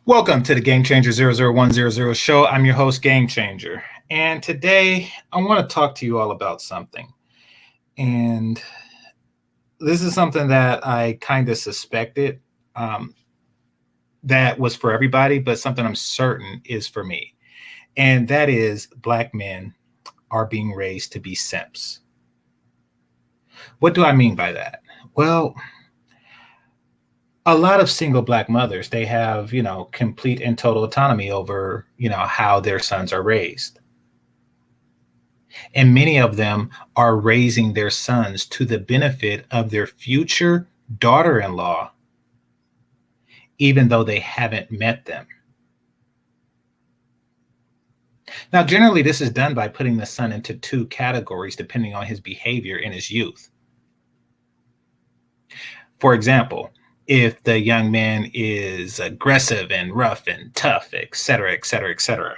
Welcome to the Game Changer 00100 show. I'm your host, Game Changer. And today I want to talk to you all about something. And this is something that I kind of suspected um, that was for everybody, but something I'm certain is for me. And that is Black men are being raised to be simps. What do I mean by that? Well, a lot of single Black mothers, they have, complete and total autonomy over, how their sons are raised. And many of them are raising their sons to the benefit of their future daughter in law, even though they haven't met them. Now, generally, this is done by putting the son into two categories depending on his behavior in his youth. For example, if the young man is aggressive and rough and tough, et cetera, et cetera, et cetera,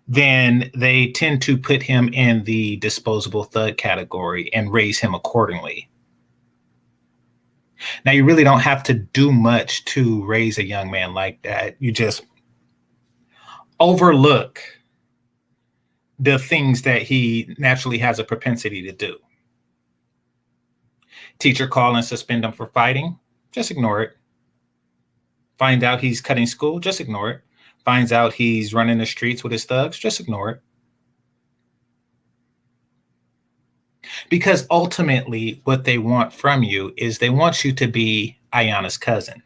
then they tend to put him in the disposable thug category and raise him accordingly. Now, you really don't have to do much to raise a young man like that. You just overlook the things that he naturally has a propensity to do. Teacher call and suspend him for fighting, just ignore it. Find out he's cutting school, just ignore it. Finds out he's running the streets with his thugs, just ignore it. Because ultimately, what they want from you is they want you to be Ayana's cousin.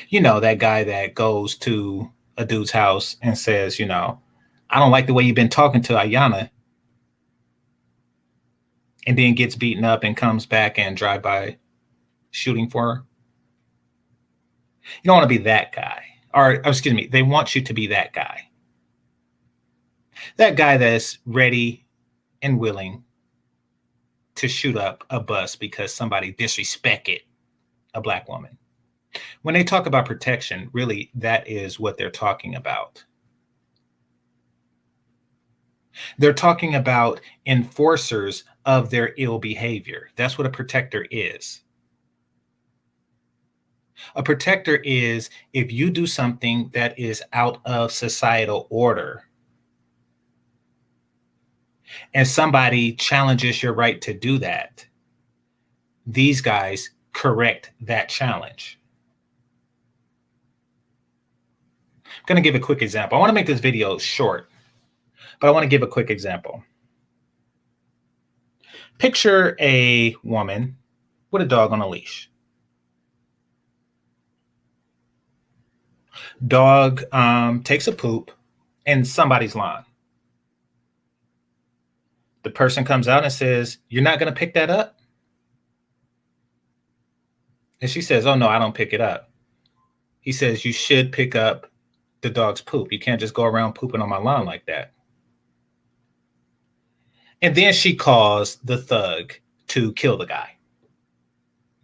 You know, that guy that goes to a dude's house and says, I don't like the way you've been talking to Ayana, and then gets beaten up and comes back and drive-by shooting for her. You don't want to be that guy. Or, excuse me, they want you to be that guy. That guy that's ready and willing to shoot up a bus because somebody disrespected a Black woman. When they talk about protection, really, that is what they're talking about. They're talking about enforcers of their ill behavior. That's what a protector is. A protector is if you do something that is out of societal order and somebody challenges your right to do that, these guys correct that challenge. I'm going to give a quick example. I want to make this video short, but I want to give a quick example. Picture a woman with a dog on a leash. Dog takes a poop in somebody's lawn. The person comes out and says, "You're not going to pick that up?" And she says, "Oh, no, I don't pick it up." He says, "You should pick up the dog's poop. You can't just go around pooping on my lawn like that." And then she calls the thug to kill the guy.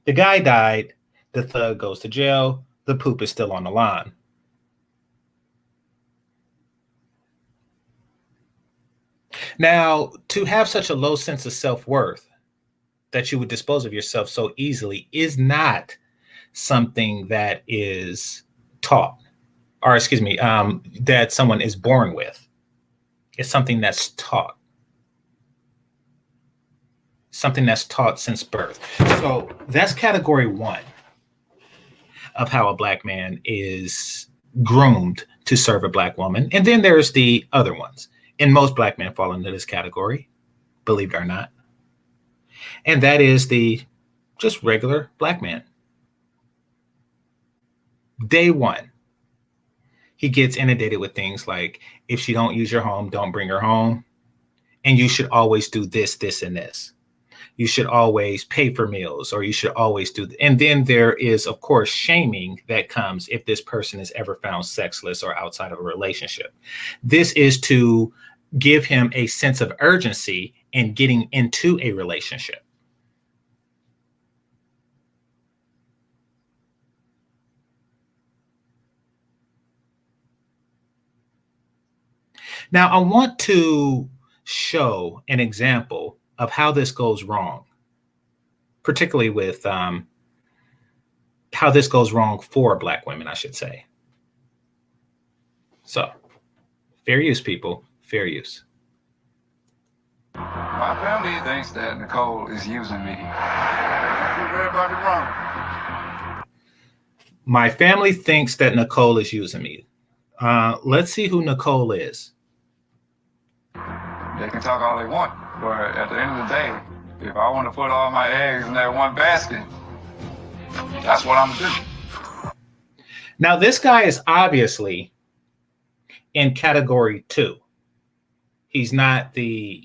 The guy died. The thug goes to jail. The poop is still on the lawn. Now, to have such a low sense of self-worth that you would dispose of yourself so easily is not something that is taught, or that someone is born with. It's something that's taught. Something that's taught since birth. So that's category one of how a Black man is groomed to serve a Black woman. And then there's the other ones. And most Black men fall into this category, believe it or not. And that is the just regular Black man. Day one, he gets inundated with things like, if she don't use your home, don't bring her home. And you should always do this, this, and this. You should always pay for meals, or you should always do. And then there is, of course, shaming that comes if this person is ever found sexless or outside of a relationship. This is to give him a sense of urgency in getting into a relationship. Now, I want to show an example of how this goes wrong, particularly with how this goes wrong for Black women, I should say. So, fair use, people. Fair use. My family thinks that Nicole is using me. Everybody wrong. My family thinks that Nicole is using me. Let's see who Nicole is. They can talk all they want, but at the end of the day, if I want to put all my eggs in that one basket, that's what I'm gonna do. Now, this guy is obviously in category 2. He's not the,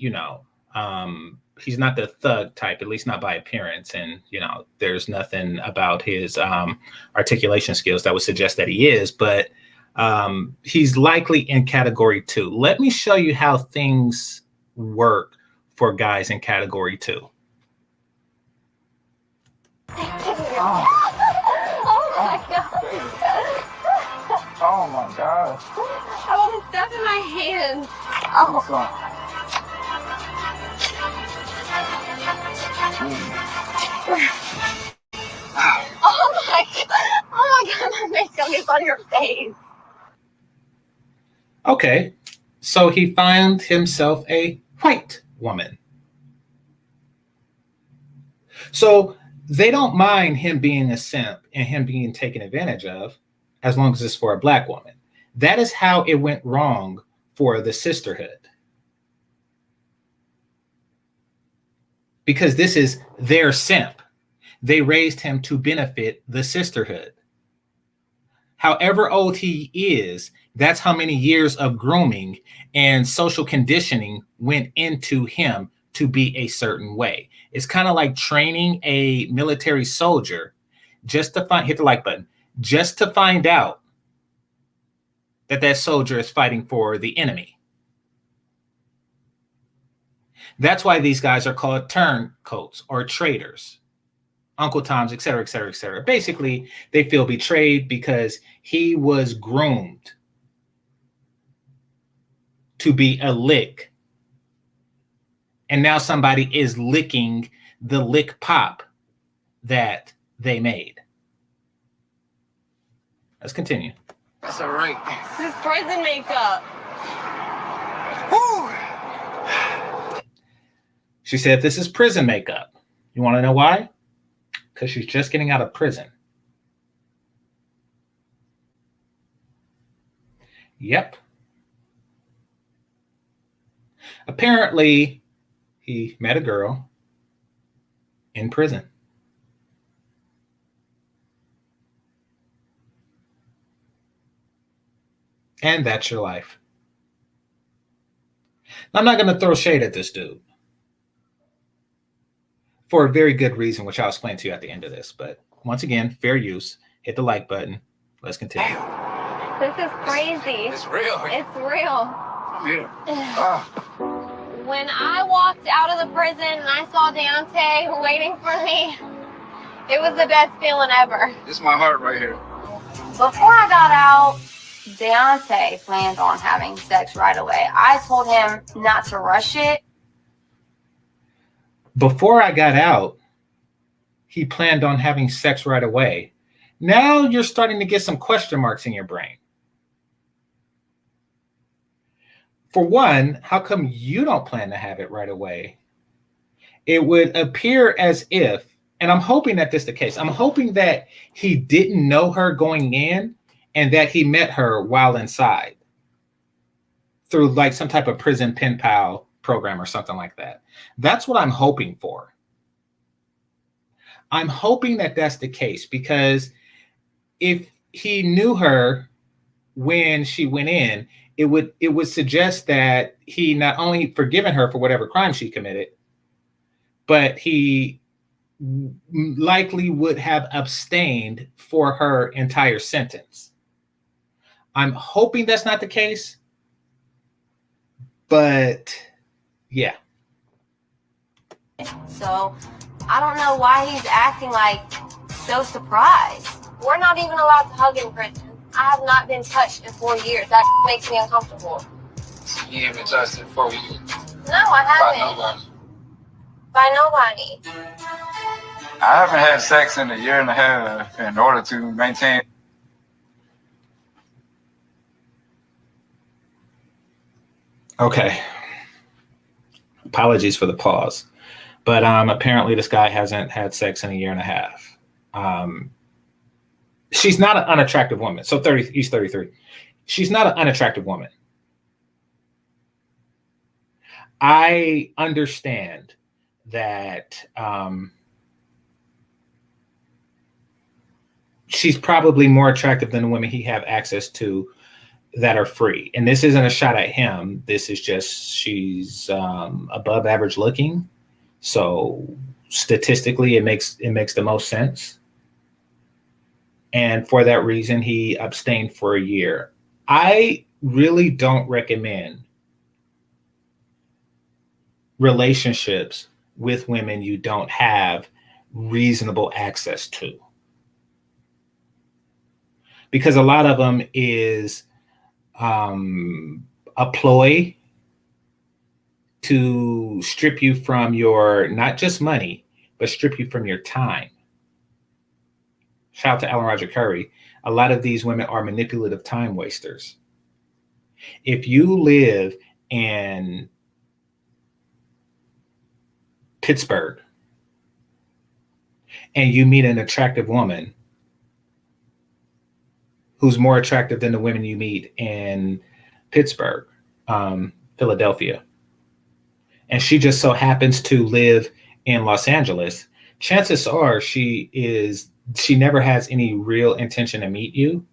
he's not the thug type, at least not by appearance. And, there's nothing about his articulation skills that would suggest that he is, but he's likely in category 2. Let me show you how things work for guys in category 2. Oh my god. Oh my gosh. I want to stuff in my hand. Oh my god, my makeup is on your face. Okay, so he found himself a white woman. So they don't mind him being a simp and him being taken advantage of as long as it's for a Black woman. That is how it went wrong for the sisterhood. Because this is their simp. They raised him to benefit the sisterhood. However old he is, that's how many years of grooming and social conditioning went into him to be a certain way. It's kind of like training a military soldier just to hit the like button, just to find out that soldier is fighting for the enemy. That's why these guys are called turncoats or traitors, Uncle Toms, et cetera, et cetera, et cetera. Basically, they feel betrayed because he was groomed to be a lick. And now somebody is licking the lick pop that they made. Let's continue. That's all right. This is prison makeup. Woo! She said, this is prison makeup. You want to know why? Because she's just getting out of prison. Yep. Apparently, he met a girl in prison. And that's your life. I'm not going to throw shade at this dude for a very good reason, which I'll explain to you at the end of this. But once again, fair use. Hit the like button. Let's continue. This is crazy. It's real. It's real. Yeah. When I walked out of the prison and I saw Deontay waiting for me, it was the best feeling ever. This is my heart right here. Before I got out, Deontay planned on having sex right away. I told him not to rush it. Before I got out, he planned on having sex right away. Now you're starting to get some question marks in your brain. For one, how come you don't plan to have it right away? It would appear as if, and I'm hoping that this is the case, I'm hoping that he didn't know her going in and that he met her while inside through like some type of prison pen pal program or something like that. That's what I'm hoping for. I'm hoping that that's the case, because if he knew her when she went in, it would suggest that he not only forgiven her for whatever crime she committed, but he likely would have abstained for her entire sentence. I'm hoping that's not the case, but yeah. So I don't know why he's acting like so surprised. We're not even allowed to hug in prison. I have not been touched in 4 years. That makes me uncomfortable. You haven't touched it for you. No, I haven't. By nobody. By nobody. I haven't had sex in a year and a half in order to maintain. Okay. Apologies for the pause. But apparently this guy hasn't had sex in a year and a half. She's not an unattractive woman. So he's 33. She's not an unattractive woman. I understand that she's probably more attractive than the women he have access to that are free. And this isn't a shot at him. This is just she's above average looking. So statistically, it makes the most sense. And for that reason, he abstained for a year. I really don't recommend relationships with women you don't have reasonable access to. Because a lot of them is a ploy to strip you from your, not just money, but strip you from your time. Shout out to Alan Roger Curry. A lot of these women are manipulative time wasters. If you live in Pittsburgh and you meet an attractive woman who's more attractive than the women you meet in Pittsburgh, Philadelphia, and she just so happens to live in Los Angeles, chances are she never has any real intention to meet you.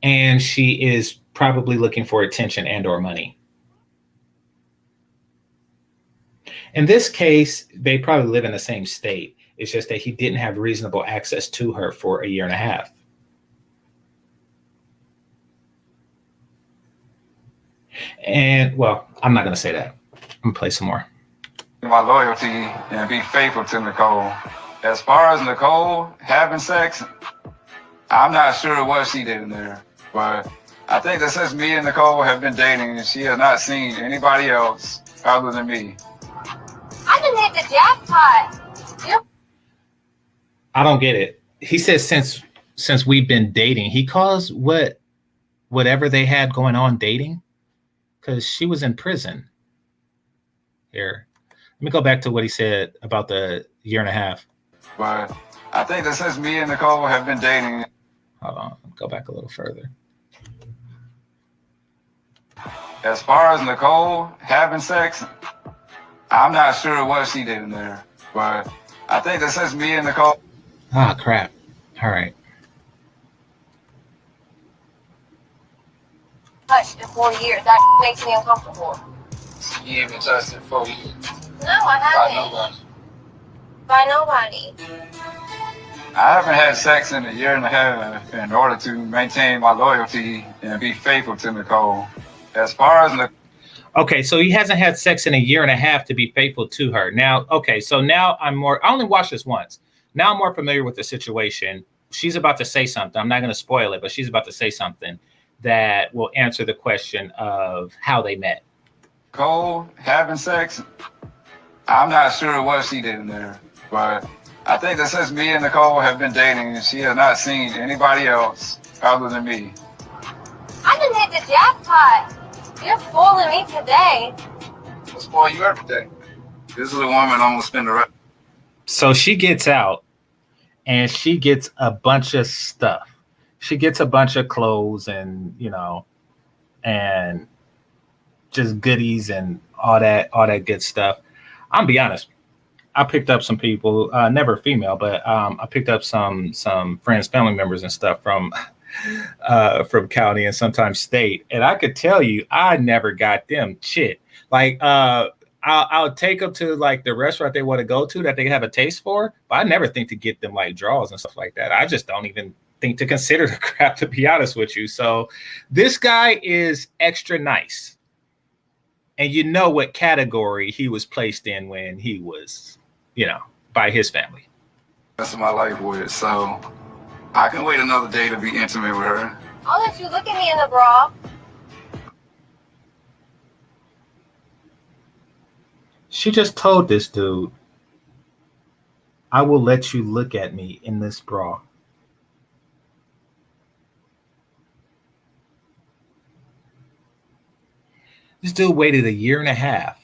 And she is probably looking for attention and or money. In this case, they probably live in the same state. It's just that he didn't have reasonable access to her for a year and a half. And, well, I'm not going to say that. I'm going to play some more. My loyalty and be faithful to Nicole. As far as Nicole having sex, I'm not sure what she did in there, but I think that since me and Nicole have been dating, she has not seen anybody else other than me. I didn't hit the jackpot. I don't get it. He says since we've been dating, he calls whatever they had going on dating, because she was in prison. Here, let me go back to what he said about the year and a half. But I think that since me and Nicole have been dating. Hold on, go back a little further. As far as Nicole having sex, I'm not sure what she did in there, but I think that since me and Nicole. Ah, crap. All right. Touched in 4 years. That makes me uncomfortable. You haven't touched in 4 years. No, I haven't. By nobody. I haven't had sex in a year and a half in order to maintain my loyalty and be faithful to Nicole. As far as Okay, so he hasn't had sex in a year and a half to be faithful to her. Now, okay, so now I only watched this once. Now I'm more familiar with the situation. She's about to say something. I'm not going to spoil it, but she's about to say something that will answer the question of how they met. Nicole having sex, I'm not sure what she did in there, but I think that since me and Nicole have been dating, she has not seen anybody else other than me. I didn't hit the jackpot. You're fooling me today. I'll spoil you every day. This is a woman I'm gonna spend the rest. So she gets out and she gets a bunch of stuff. She gets a bunch of clothes and, and just goodies and all that good stuff. I'm be honest. I picked up some people, never female, but I picked up some friends, family members and stuff from county and sometimes state. And I could tell you, I never got them shit. Like, I'll take them to like the restaurant they want to go to that they have a taste for, but I never think to get them like draws and stuff like that. I just don't even think to consider the crap, to be honest with you. So this guy is extra nice. And you know what category he was placed in when he was, by his family. That's my life with, so I can wait another day to be intimate with her. I'll let you look at me in the bra. She just told this dude, I will let you look at me in this bra. This dude waited a year and a half.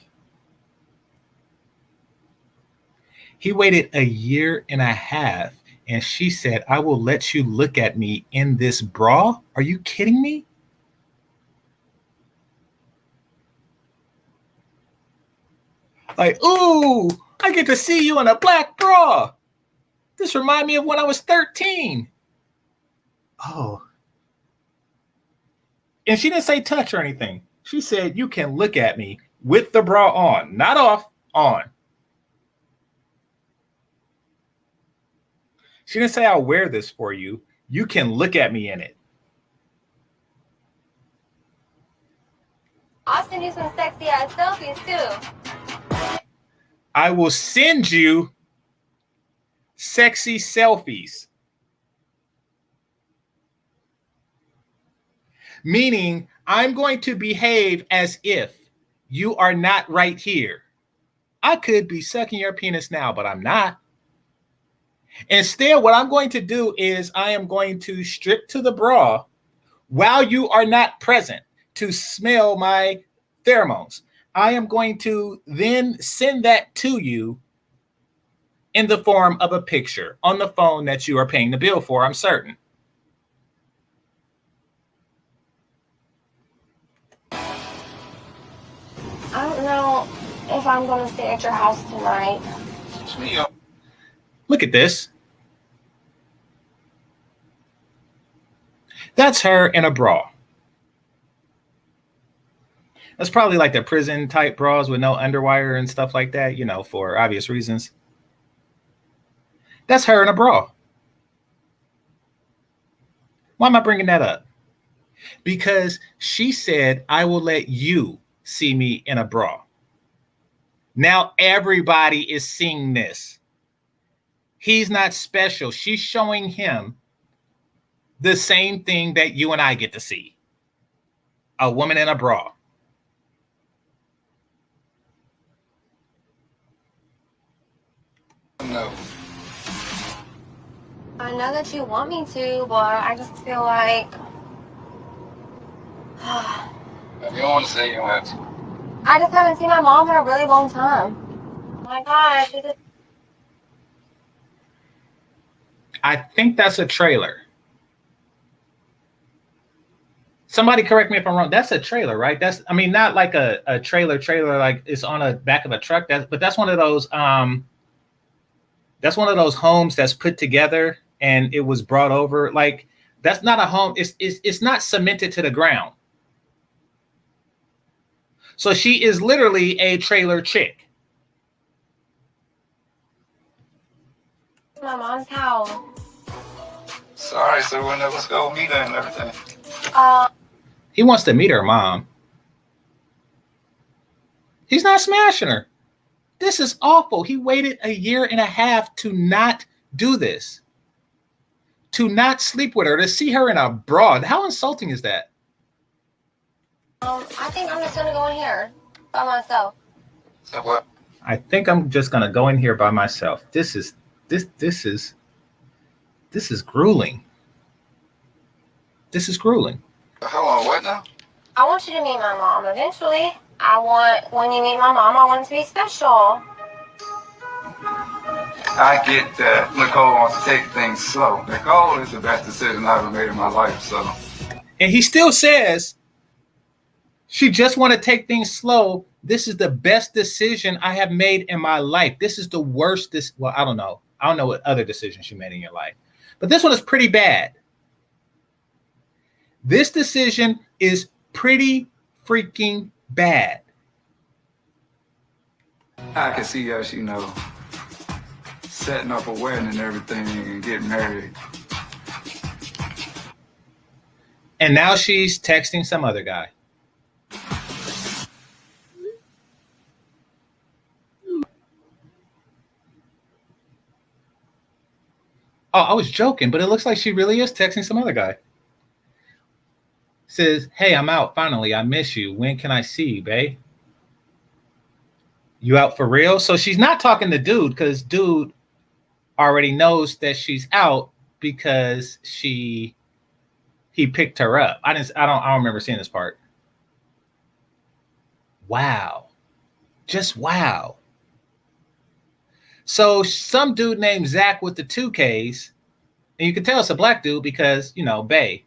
He waited a year and a half, and she said, I will let you look at me in this bra? Are you kidding me? Like, ooh, I get to see you in a black bra. This reminds me of when I was 13. Oh. And she didn't say touch or anything. She said, you can look at me with the bra on, not off, on. She didn't say, I'll wear this for you. You can look at me in it. I'll send you some sexy ass selfies too. I will send you sexy selfies. Meaning, I'm going to behave as if you are not right here. I could be sucking your penis now, but I'm not. Instead, what I'm going to do is I am going to strip to the bra while you are not present to smell my pheromones. I am going to then send that to you in the form of a picture on the phone that you are paying the bill for, I'm certain. I don't know if I'm going to stay at your house tonight. Look at this. That's her in a bra. That's probably like the prison type bras with no underwire and stuff like that, you know, for obvious reasons. That's her in a bra. Why am I bringing that up? Because she said, I will let you see me in a bra. Now everybody is seeing this. He's not special. She's showing him the same thing that you and I get to see. A woman in a bra. No. I know that you want me to, but I just feel like If you don't want to say, you don't have to. I just haven't seen my mom in a really long time. Oh my gosh. I think that's a trailer. Somebody correct me if I'm wrong. That's a trailer, right? That's, I mean, not like a trailer like it's on the back of a truck. But that's one of those homes that's put together and it was brought over. Like, that's not a home. It's not cemented to the ground. So she is literally a trailer chick. My mom's house. Sorry, so we'll never go meet her and everything. He wants to meet her mom. He's not smashing her. This is awful. He waited a year and a half to not do this. To not sleep with her, to see her in a bra. How insulting is that? I think I'm just gonna go in here by myself. So what? I think I'm just gonna go in here by myself. This is grueling. This is grueling. Hold on, what now? I want you to meet my mom eventually. When you meet my mom, I want it to be special. I get that Nicole wants to take things slow. Nicole is the best decision I've ever made in my life, so. And he still says, she just want to take things slow. This is the best decision I have made in my life. This is the worst. Well, I don't know. I don't know what other decisions you made in your life. But this one is pretty bad. This decision is pretty freaking bad. I can see us, setting up a wedding and everything and getting married. And now she's texting some other guy. Oh, I was joking, but it looks like she really is texting some other guy. Says, hey, I'm out. Finally, I miss you. When can I see you, babe? You out for real? So she's not talking to dude because dude already knows that she's out because he picked her up. I don't remember seeing this part. Wow. Just wow. So some dude named Zach with the 2Ks, and you can tell it's a black dude because, you know, Bay.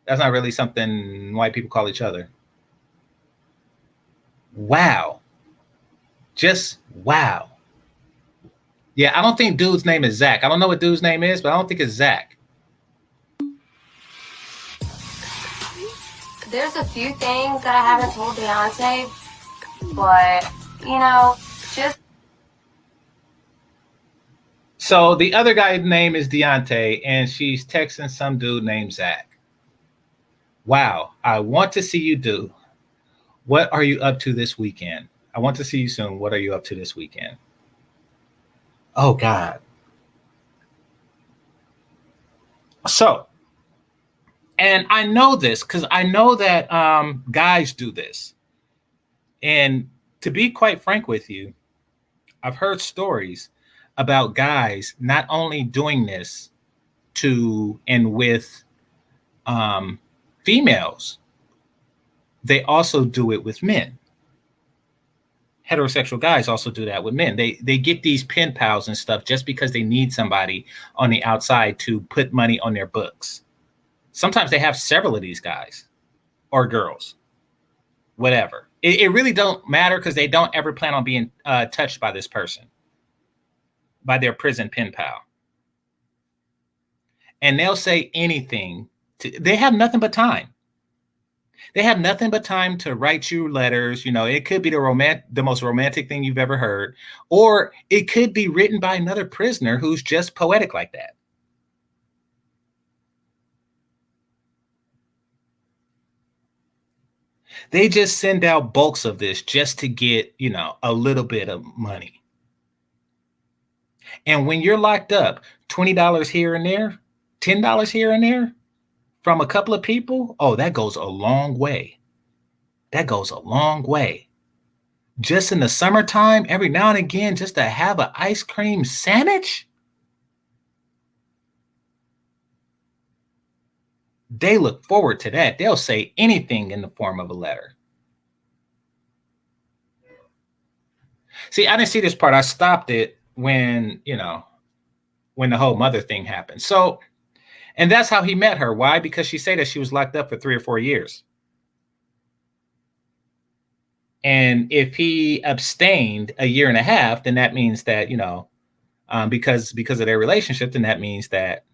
That's not really something white people call each other. Wow. Just wow. Yeah, I don't think dude's name is Zach. I don't know what dude's name is, but I don't think it's Zach. There's a few things that I haven't told Beyonce, but, you know, just... So the other guy's name is Deontay, and she's texting some dude named Zach. Wow, I want to see you do. What are you up to this weekend? I want to see you soon. What are you up to this weekend? Oh, God. So, and I know this because I know that guys do this. And to be quite frank with you, I've heard stories about guys not only doing this to and with females, they also do it with men. Heterosexual guys also do that with men. They get these pen pals and stuff just because they need somebody on the outside to put money on their books. Sometimes they have several of these guys or girls, whatever. It really don't matter because they don't ever plan on being touched by this person, by their prison pen pal. And they'll say anything. They have nothing but time. They have nothing but time to write you letters. You know, it could be the most romantic thing you've ever heard, or it could be written by another prisoner who's just poetic like that. They just send out bulks of this just to get, you know, a little bit of money. And when you're locked up, $20 here and there, $10 here and there from a couple of people, oh, that goes a long way. That goes a long way. Just in the summertime, every now and again, just to have an ice cream sandwich. They look forward to that. They'll say anything in the form of a letter. See, I didn't see this part. I stopped it when, you know, when the whole mother thing happened. So, and that's how he met her. Why? Because she said that she was locked up for 3 or 4 years. And if he abstained a year and a half, then that means that, you know, because of their relationship, then that means that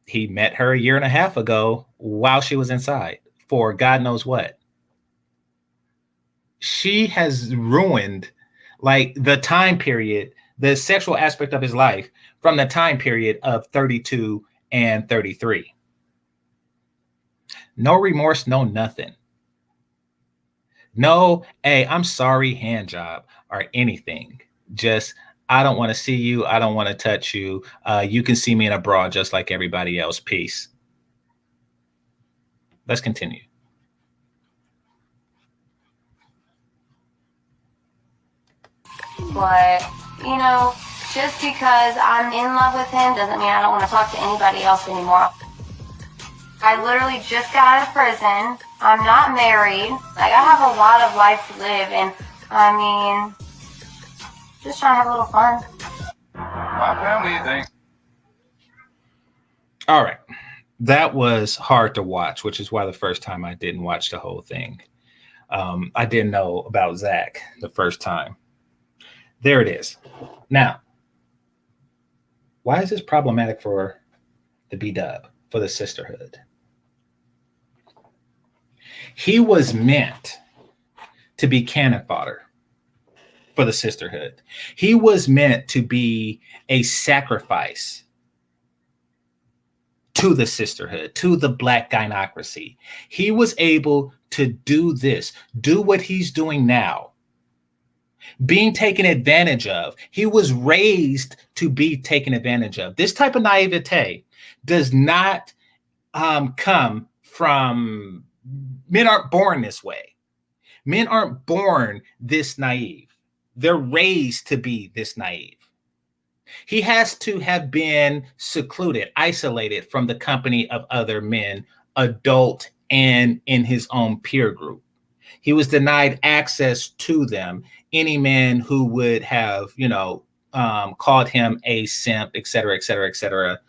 he met her a year and a half ago while she was inside for God knows what. She has ruined like the time period, the sexual aspect of his life from the time period of 32 and 33. No remorse, no nothing. No, hey, I'm sorry, hand job or anything. Just, I don't want to see you. I don't want to touch you. You can see me in a bra just like everybody else. Peace. Let's continue. But, you know, just because I'm in love with him doesn't mean I don't want to talk to anybody else anymore. I literally just got out of prison. I'm not married. Like, I have a lot of life to live, and I mean, just trying to have a little fun. My family thinks. All right. That was hard to watch, which is why the first time I didn't watch the whole thing. I didn't know about Zach the first time. There it is. Now, why is this problematic for the B-Dub, for the sisterhood? He was meant to be cannon fodder for the sisterhood. He was meant to be a sacrifice to the sisterhood, to the black gynocracy. He was able to do this, do what he's doing now, being taken advantage of. He was raised to be taken advantage of. This type of naivete does not come from, men aren't born this way. Men aren't born this naive. They're raised to be this naive. He has to have been secluded, isolated from the company of other men, adult and in his own peer group. He was denied access to them. Any man who would have, called him a simp, et cetera, et cetera, et cetera,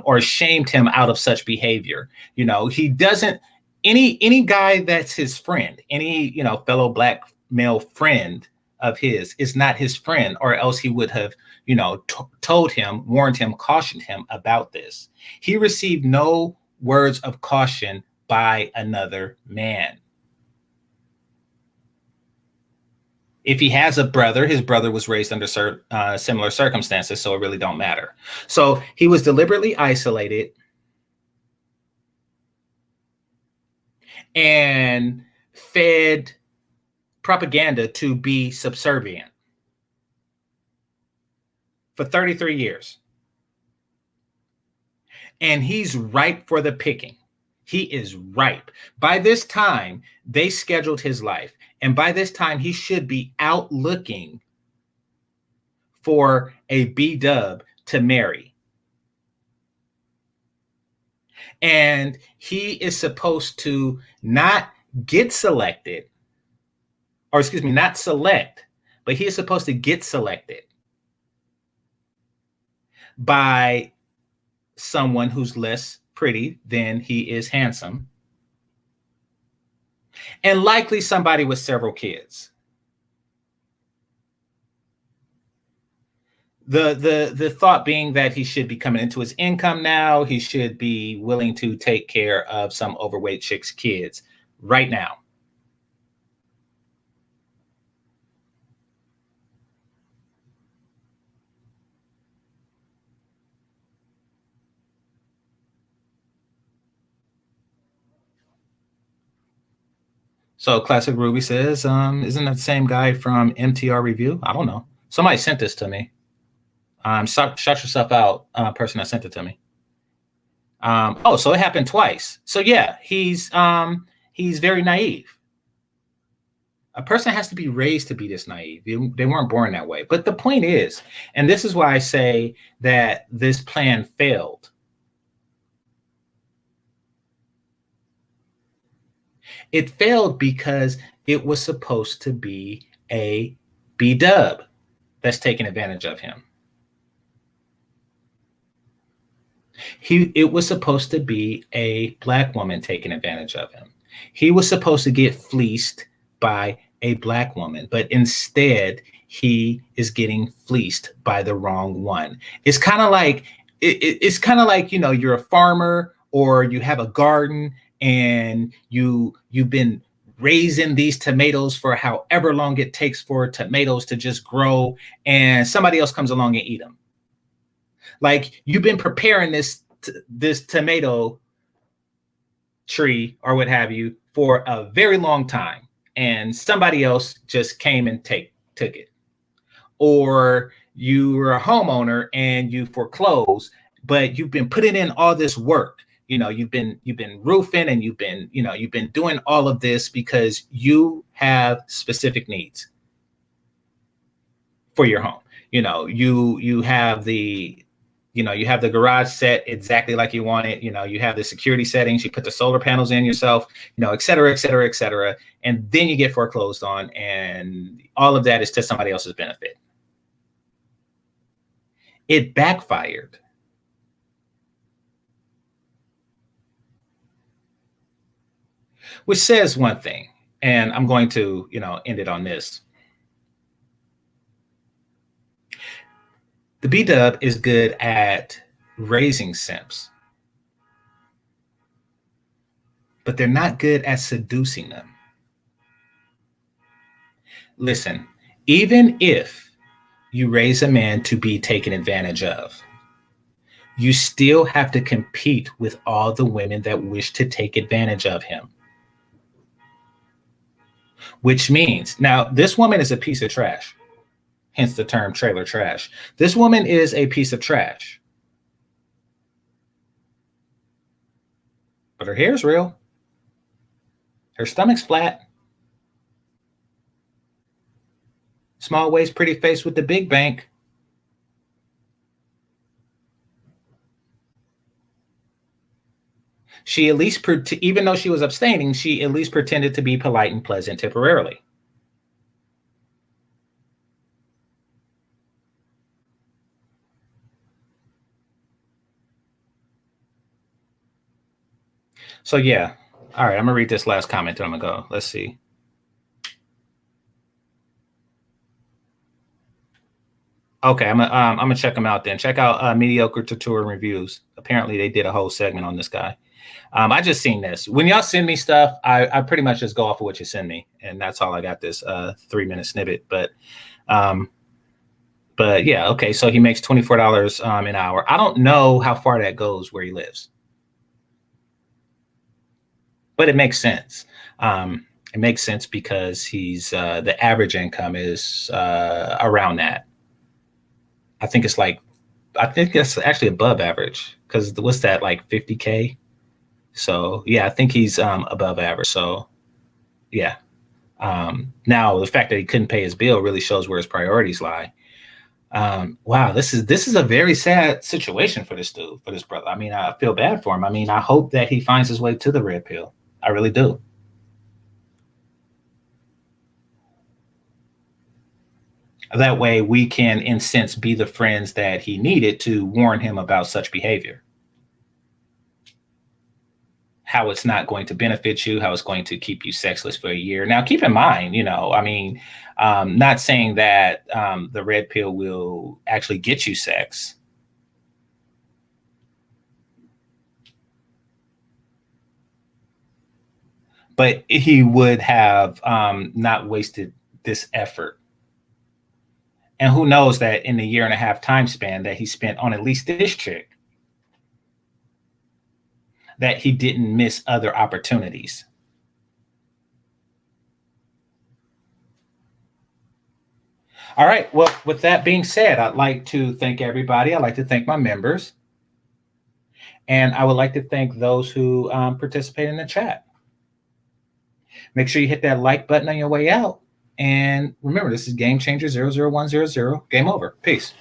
or shamed him out of such behavior. He doesn't, any guy that's his friend, any, fellow black male friend of his is not his friend, or else he would have, told him, warned him, cautioned him about this. He received no words of caution by another man. If he has a brother, his brother was raised under similar circumstances, so it really don't matter. So he was deliberately isolated and fed propaganda to be subservient for 33 years. And he's ripe for the picking. He is ripe. By this time, they scheduled his life. And by this time, he should be out looking for a B-dub to marry. And he is supposed to not get selected, or excuse me, not select, but he is supposed to get selected by someone who's less pretty than he is handsome, and likely somebody with several kids. The thought being that he should be coming into his income now, he should be willing to take care of some overweight chick's kids right now. So Classic Ruby says, isn't that the same guy from MTR Review? I don't know. Somebody sent this to me. Shut yourself out, person that sent it to me. So it happened twice. So yeah, he's very naive. A person has to be raised to be this naive. They weren't born that way. But the point is, and this is why I say that this plan failed. It failed because it was supposed to be a B-dub that's taking advantage of him. It was supposed to be a black woman taking advantage of him. He was supposed to get fleeced by a black woman, but instead he is getting fleeced by the wrong one. It's kind of like you're a farmer or you have a garden and you've been raising these tomatoes for however long it takes for tomatoes to just grow, and somebody else comes along and eat them. Like, you've been preparing this tomato tree or what have you for a very long time, and somebody else just came and took it. Or you were a homeowner and you foreclosed, but you've been putting in all this work. You've been roofing and you've been doing all of this because you have specific needs for your home. You have the garage set exactly like you want it. You have the security settings, you put the solar panels in yourself, et cetera, et cetera, et cetera. And then you get foreclosed on, and all of that is to somebody else's benefit. It backfired. Which says one thing, and I'm going to, end it on this. The B-dub is good at raising simps, but they're not good at seducing them. Listen, even if you raise a man to be taken advantage of, you still have to compete with all the women that wish to take advantage of him. Which means, now this woman is a piece of trash. Hence the term trailer trash. This woman is a piece of trash. But her hair's real. Her stomach's flat. Small waist, pretty face with the big bank. She at least, even though she was abstaining, she at least pretended to be polite and pleasant temporarily. So yeah. All right, I'm gonna read this last comment and I'm gonna go. Let's see. Okay, I'm gonna check them out then. Check out Mediocre Tutorial Reviews. Apparently, they did a whole segment on this guy. I just seen this. When y'all send me stuff, I pretty much just go off of what you send me, and that's all I got. This 3-minute snippet, but yeah, okay. So he makes $24 an hour. I don't know how far that goes where he lives, but it makes sense. It makes sense because he's the average income is around that. I think it's actually above average because what's that, like 50K? So yeah, I think he's above average. So yeah. Now the fact that he couldn't pay his bill really shows where his priorities lie. Wow, this is a very sad situation for this dude, for this brother. I mean, I feel bad for him. I mean, I hope that he finds his way to the red pill. I really do. That way we can, in sense, be the friends that he needed to warn him about such behavior. How it's not going to benefit you, how it's going to keep you sexless for a year. Now, keep in mind, I mean, not saying that the red pill will actually get you sex. But he would have not wasted this effort. And who knows that in the 1.5-year time span that he spent on at least this chick, that he didn't miss other opportunities. All right. Well, with that being said, I'd like to thank everybody. I'd like to thank my members. And I would like to thank those who participate in the chat. Make sure you hit that like button on your way out. And remember, this is Game Changer 00100. Game over. Peace.